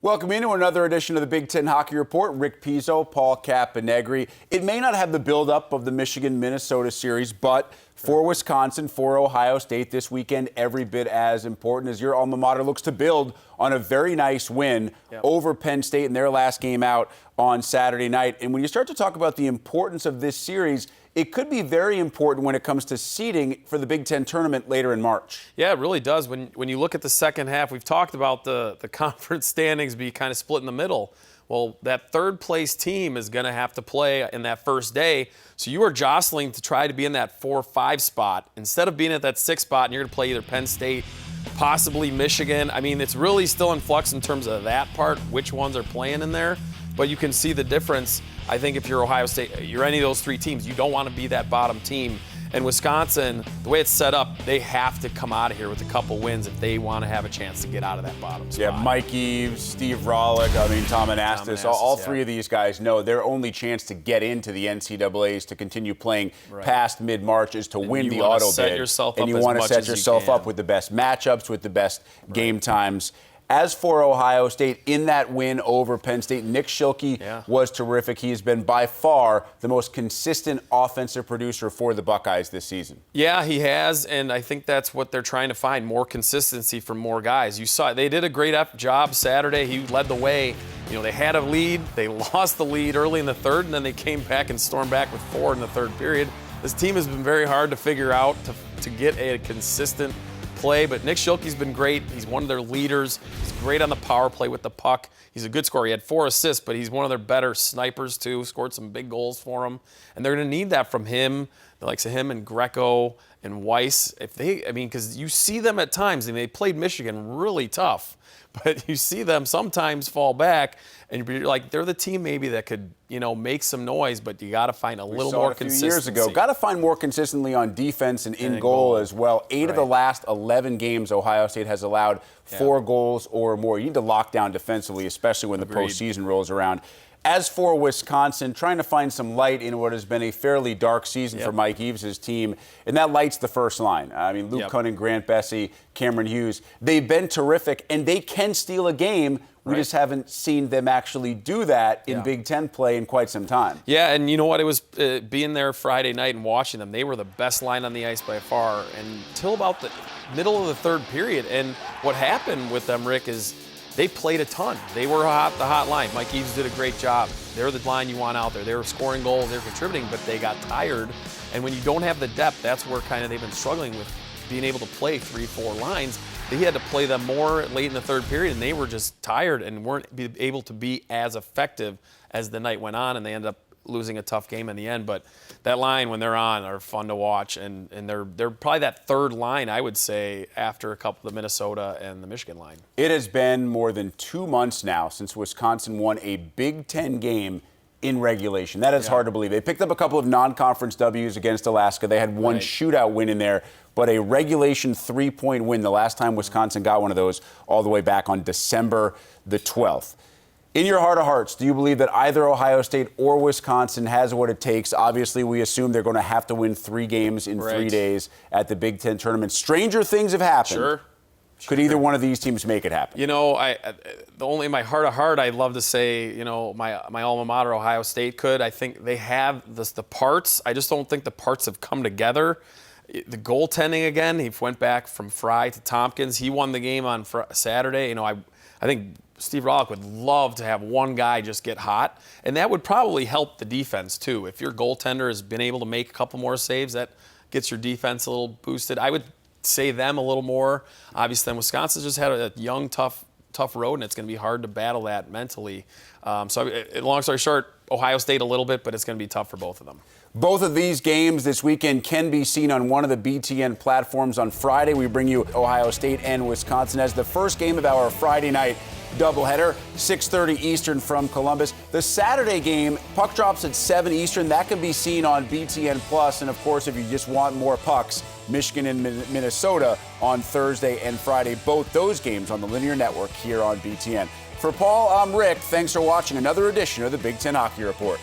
Welcome into another edition of the Big Ten Hockey Report. Rick Pizzo, Paul Caponigri. It may not have the buildup of the Michigan-Minnesota series, but for Wisconsin, for Ohio State this weekend, every bit as important as your alma mater looks to build on a very nice win over Penn State in their last game out on Saturday night. And when you start to talk about the importance of this series, it could be very important when it comes to seeding for the Big Ten tournament later in March. Yeah, it really does. When you look at the second half, we've talked about the conference standings be kind of split in the middle. Well, that third-place team is going to have to play in that first day. So you are jostling to try to be in that 4 or 5 spot. Instead of being at that 6 spot, and you're going to play either Penn State, possibly Michigan. I mean, it's really still in flux in terms of that part, which ones are playing in there. But you can see the difference. I think if you're Ohio State, you're any of those 3 teams, you don't want to be that bottom team. And Wisconsin, the way it's set up, they have to come out of here with a couple wins if they want to have a chance to get out of that bottom spot. Yeah, Mike Eves, Steve Rollick, Tom Anastas, all 3 of these guys know their only chance to get into the NCAAs to continue playing past mid-March is to win the auto bid. And you want to set yourself up with the best matchups, with the best game times. As for Ohio State, in that win over Penn State, Nick Schilke was terrific. He has been by far the most consistent offensive producer for the Buckeyes this season. Yeah, he has, and I think that's what they're trying to find, more consistency from more guys. You saw they did a great job Saturday. He led the way. You know, they had a lead. They lost the lead early in the third, and then they came back and stormed back with 4 in the third period. This team has been very hard to figure out to get a consistent play, but Nick Schilke's been great. He's one of their leaders. He's great on the power play with the puck. He's a good scorer. He had 4 assists, but he's one of their better snipers too. Scored some big goals for them, and they're going to need that from him. The likes of him and Greco and Weiss. Because you see them at times, and they played Michigan really tough, but you see them sometimes fall back, and you're like, they're the team maybe that could, make some noise, but you got to find a little more consistency. Years ago, got to find more consistently on defense and in goal as well. 8 of the last 11 games, Ohio State has allowed 4 goals or more. You need to lock down defensively, especially when the postseason rolls around. As for Wisconsin, trying to find some light in what has been a fairly dark season for Mike Eves' team, and that light's the first line. I mean, Luke Cunning, Grant Bessie, Cameron Hughes, they've been terrific, and they can steal a game. We just haven't seen them actually do that in Big Ten play in quite some time. Yeah, and you know what? It was being there Friday night and watching them. They were the best line on the ice by far until about the middle of the third period. And what happened with them, Rick, is they played a ton. They were the hot line. Mike Eves did a great job. They're the line you want out there. They were scoring goals, they were contributing, but they got tired. And when you don't have the depth, that's where kind of they've been struggling with being able to play 3-4 lines. He had to play them more late in the third period, and they were just tired and weren't able to be as effective as the night went on, and they ended up losing a tough game in the end. But that line, when they're on, are fun to watch, and they're probably that third line, I would say, after a couple of the Minnesota and the Michigan line. It has been more than 2 months now since Wisconsin won a Big Ten game in regulation. That is hard to believe. They picked up a couple of non-conference W's against Alaska. They had one shootout win in there, but a regulation 3-point win the last time Wisconsin got one of those all the way back on December the 12th. In your heart of hearts, do you believe that either Ohio State or Wisconsin has what it takes? Obviously, we assume they're going to have to win 3 games in 3 days at the Big Ten tournament. Stranger things have happened. Sure. Could either one of these teams make it happen? In my heart of heart, I'd love to say, my alma mater, Ohio State, could. I think they have the parts. I just don't think the parts have come together. The goaltending again, he went back from Fry to Tompkins. He won the game on Saturday. I think Steve Rollick would love to have one guy just get hot, and that would probably help the defense too. If your goaltender has been able to make a couple more saves, that gets your defense a little boosted. I would say them a little more. Obviously, then Wisconsin's just had a young, tough road, and it's going to be hard to battle that mentally. Long story short, Ohio State a little bit, but it's going to be tough for both of them. Both of these games this weekend can be seen on one of the BTN platforms. On Friday, we bring you Ohio State and Wisconsin as the first game of our Friday night doubleheader, 6:30 Eastern from Columbus. The Saturday game, puck drops at 7 Eastern. That can be seen on BTN Plus. And, of course, if you just want more pucks, Michigan and Minnesota on Thursday and Friday. Both those games on the linear network here on BTN. For Paul, I'm Rick. Thanks for watching another edition of the Big Ten Hockey Report.